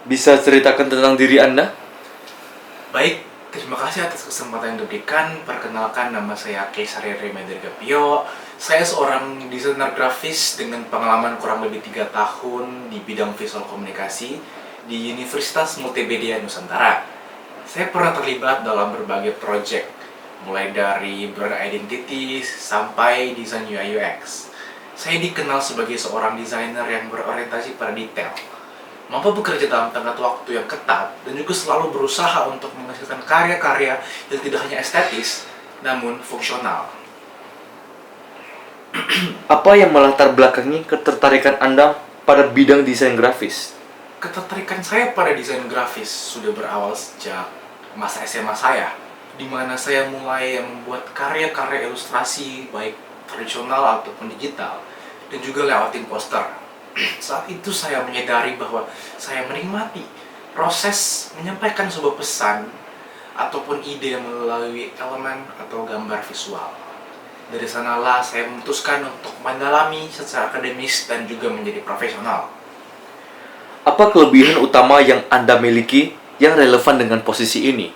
Bisa ceritakan tentang diri Anda? Baik, terima kasih atas kesempatan yang diberikan. Perkenalkan, nama saya Kaisar Gapio. Saya seorang desainer grafis dengan pengalaman kurang lebih 3 tahun di bidang visual komunikasi di Universitas Multimedia Nusantara. Saya pernah terlibat dalam berbagai proyek, mulai dari brand identity sampai desain UI UX. Saya dikenal sebagai seorang desainer yang berorientasi pada detail, mampu bekerja dalam tenggat waktu yang ketat, dan juga selalu berusaha untuk menghasilkan karya-karya yang tidak hanya estetis, namun fungsional. Apa yang melatar belakangi ketertarikan Anda pada bidang desain grafis? Ketertarikan saya pada desain grafis sudah berawal sejak masa SMA saya, di mana saya mulai membuat karya-karya ilustrasi baik tradisional ataupun digital, dan juga lewatin poster. Saat itu saya menyadari bahwa saya menikmati proses menyampaikan sebuah pesan ataupun ide melalui elemen atau gambar visual. Dari sanalah saya memutuskan untuk mendalami secara akademis dan juga menjadi profesional. Apa kelebihan utama yang Anda miliki yang relevan dengan posisi ini?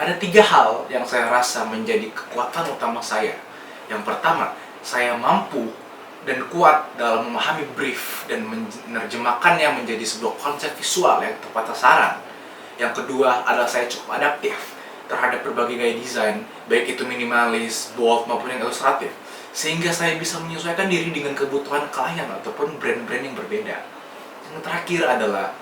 Ada 3 hal yang saya rasa menjadi kekuatan utama saya. Yang pertama, saya mampu dan kuat dalam memahami brief dan menerjemahkannya menjadi sebuah konsep visual yang tepat sasaran. Yang kedua adalah saya cukup adaptif terhadap berbagai gaya desain, baik itu minimalis, bold maupun yang ilustratif, sehingga saya bisa menyesuaikan diri dengan kebutuhan klien ataupun brand-brand yang berbeda. Yang terakhir adalah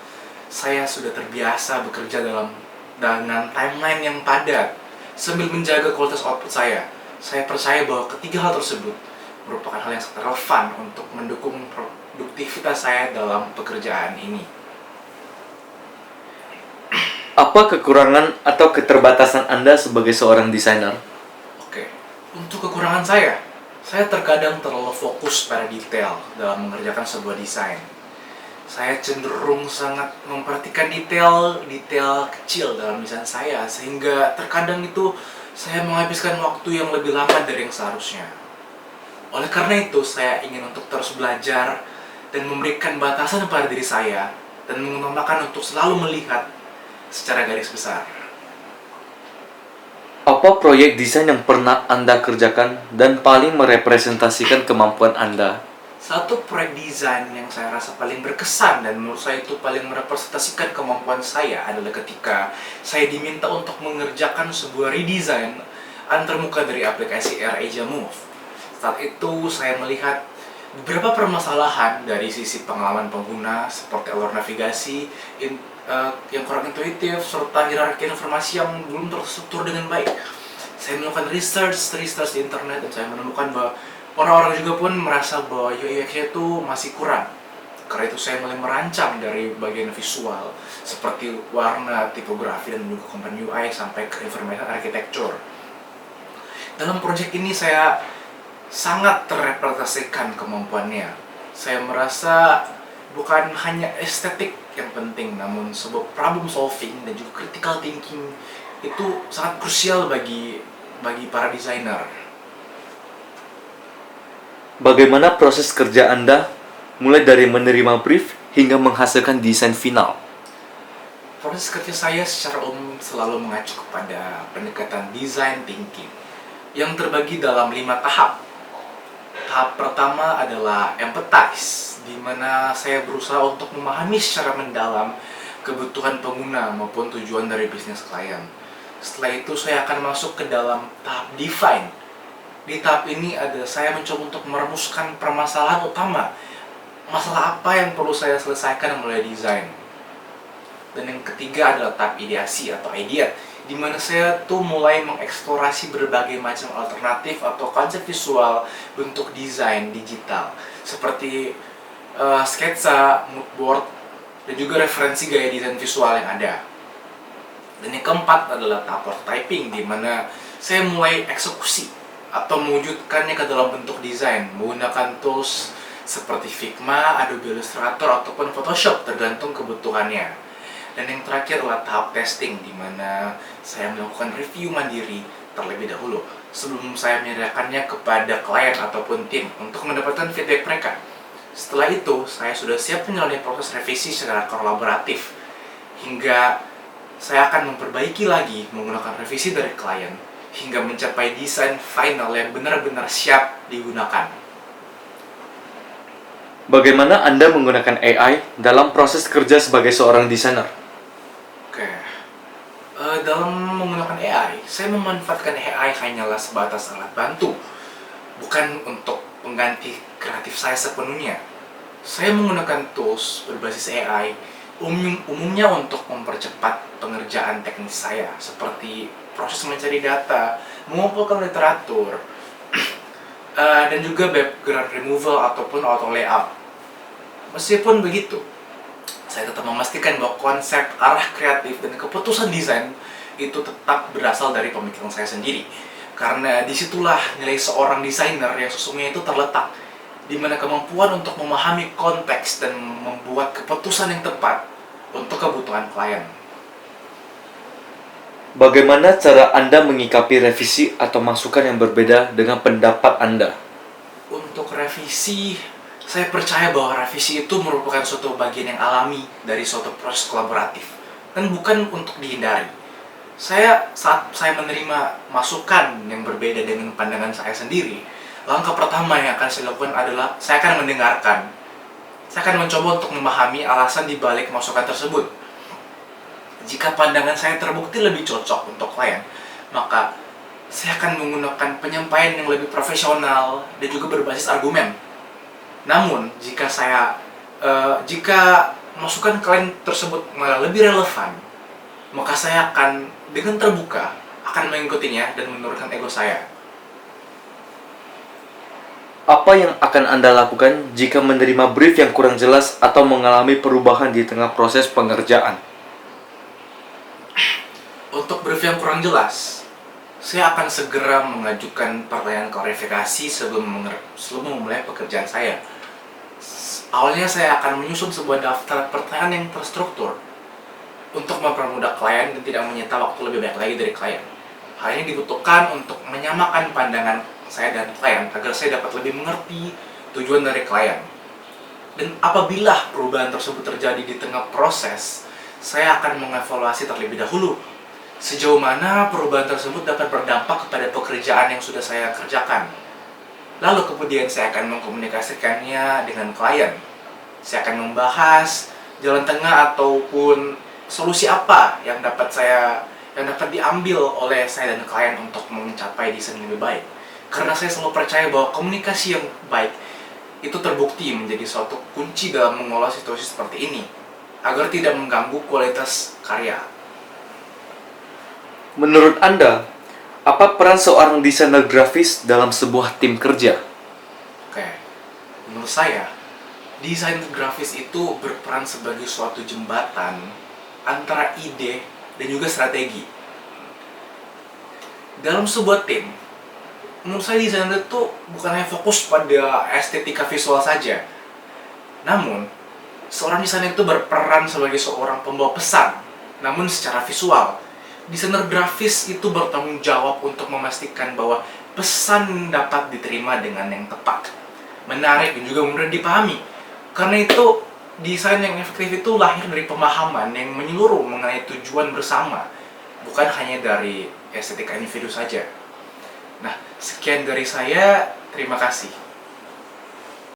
saya sudah terbiasa bekerja dengan timeline yang padat sambil menjaga kualitas output saya. Saya percaya bahwa ketiga hal tersebut merupakan hal yang sangat relevan untuk mendukung produktivitas saya dalam pekerjaan ini. Apa kekurangan atau keterbatasan Anda sebagai seorang desainer? Oke, untuk kekurangan saya terkadang terlalu fokus pada detail dalam mengerjakan sebuah desain. Saya cenderung sangat memperhatikan detail kecil dalam desain saya, sehingga terkadang itu saya menghabiskan waktu yang lebih lama dari yang seharusnya. Oleh karena itu, saya ingin untuk terus belajar dan memberikan batasan pada diri saya dan mengutamakan untuk selalu melihat secara garis besar. Apa proyek desain yang pernah Anda kerjakan dan paling merepresentasikan kemampuan Anda? Satu proyek desain yang saya rasa paling berkesan dan menurut saya itu paling merepresentasikan kemampuan saya adalah ketika saya diminta untuk mengerjakan sebuah redesign antarmuka dari aplikasi AirAsia Move. Saat itu saya melihat beberapa permasalahan dari sisi pengalaman pengguna seperti alur navigasi yang kurang intuitif serta hierarki informasi yang belum terstruktur dengan baik. Saya melakukan research di internet dan saya menemukan bahwa orang-orang juga pun merasa bahwa UI UX itu masih kurang. Karena itu saya mulai merancang dari bagian visual seperti warna, tipografi, dan juga komponen UI sampai ke information architecture. Dalam proyek ini saya sangat terrepresentasikan kemampuannya. Saya merasa bukan hanya estetik yang penting, namun sebuah problem solving dan juga critical thinking itu sangat krusial bagi para desainer. Bagaimana proses kerja Anda mulai dari menerima brief hingga menghasilkan desain final? Proses kerja saya secara umum selalu mengacu kepada pendekatan design thinking yang terbagi dalam 5 tahap. Tahap pertama adalah empathize, di mana saya berusaha untuk memahami secara mendalam kebutuhan pengguna maupun tujuan dari bisnis klien. Setelah itu saya akan masuk ke dalam tahap define. Di tahap ini saya mencoba untuk merumuskan permasalahan utama, masalah apa yang perlu saya selesaikan melalui desain. Dan yang ketiga adalah tahap ideasi atau idea, di mana saya tuh mulai mengeksplorasi berbagai macam alternatif atau konsep visual bentuk desain digital seperti sketsa, mood board, dan juga referensi gaya desain visual yang ada. Dan yang keempat adalah tahap prototyping, di mana saya mulai eksekusi atau mewujudkannya ke dalam bentuk desain menggunakan tools seperti Figma, Adobe Illustrator, ataupun Photoshop tergantung kebutuhannya. Dan yang terakhir adalah tahap testing, di mana saya melakukan review mandiri terlebih dahulu sebelum saya menyerahkannya kepada klien ataupun tim untuk mendapatkan feedback mereka. Setelah itu, saya sudah siap menjalani proses revisi secara kolaboratif hingga saya akan memperbaiki lagi menggunakan revisi dari klien hingga mencapai desain final yang benar-benar siap digunakan. Bagaimana Anda menggunakan AI dalam proses kerja sebagai seorang desainer? Oke, dalam menggunakan AI, saya memanfaatkan AI hanyalah sebatas alat bantu, bukan untuk pengganti kreatif saya sepenuhnya. Saya menggunakan tools berbasis AI umumnya untuk mempercepat pengerjaan teknis saya, seperti proses mencari data, mengumpulkan literatur, dan juga background removal ataupun auto layout. Meskipun begitu, saya tetap memastikan bahwa konsep, arah kreatif, dan keputusan desain itu tetap berasal dari pemikiran saya sendiri. Karena disitulah nilai seorang desainer yang sesungguhnya itu terletak, di mana kemampuan untuk memahami konteks dan membuat keputusan yang tepat untuk kebutuhan klien. Bagaimana cara Anda menyikapi revisi atau masukan yang berbeda dengan pendapat Anda? Untuk revisi, saya percaya bahwa revisi itu merupakan suatu bagian yang alami dari suatu proses kolaboratif dan bukan untuk dihindari. Saat saya menerima masukan yang berbeda dengan pandangan saya sendiri, langkah pertama yang akan saya lakukan adalah saya akan mendengarkan. Saya akan mencoba untuk memahami alasan di balik masukan tersebut. Jika pandangan saya terbukti lebih cocok untuk klien, maka saya akan menggunakan penyampaian yang lebih profesional dan juga berbasis argumen. Namun, jika masukan klien tersebut malah lebih relevan, maka saya akan dengan terbuka akan mengikutinya dan menurunkan ego saya. Apa yang akan Anda lakukan jika menerima brief yang kurang jelas atau mengalami perubahan di tengah proses pengerjaan? Untuk brief yang kurang jelas, saya akan segera mengajukan pertanyaan klarifikasi sebelum memulai pekerjaan saya. Awalnya saya akan menyusun sebuah daftar pertanyaan yang terstruktur untuk mempermudah klien dan tidak menyita waktu lebih banyak lagi dari klien. Hal ini dibutuhkan untuk menyamakan pandangan saya dan klien agar saya dapat lebih mengerti tujuan dari klien. Dan apabila perubahan tersebut terjadi di tengah proses, saya akan mengevaluasi terlebih dahulu sejauh mana perubahan tersebut dapat berdampak kepada pekerjaan yang sudah saya kerjakan. Lalu kemudian saya akan mengkomunikasikannya dengan klien. Saya akan membahas jalan tengah ataupun solusi apa yang dapat diambil oleh saya dan klien untuk mencapai desain yang lebih baik. Karena saya selalu percaya bahwa komunikasi yang baik itu terbukti menjadi suatu kunci dalam mengolah situasi seperti ini, agar tidak mengganggu kualitas karya. Menurut Anda, apa peran seorang desainer grafis dalam sebuah tim kerja? Oke, menurut saya, desain grafis itu berperan sebagai suatu jembatan antara ide dan juga strategi. Dalam sebuah tim, menurut saya desainer itu bukan hanya fokus pada estetika visual saja. Namun, seorang desainer itu berperan sebagai seorang pembawa pesan, namun secara visual. Desainer grafis itu bertanggung jawab untuk memastikan bahwa pesan dapat diterima dengan yang tepat, menarik dan juga mudah dipahami. Karena itu, desain yang efektif itu lahir dari pemahaman yang menyeluruh mengenai tujuan bersama, bukan hanya dari estetika individu saja. Nah, sekian dari saya. Terima kasih.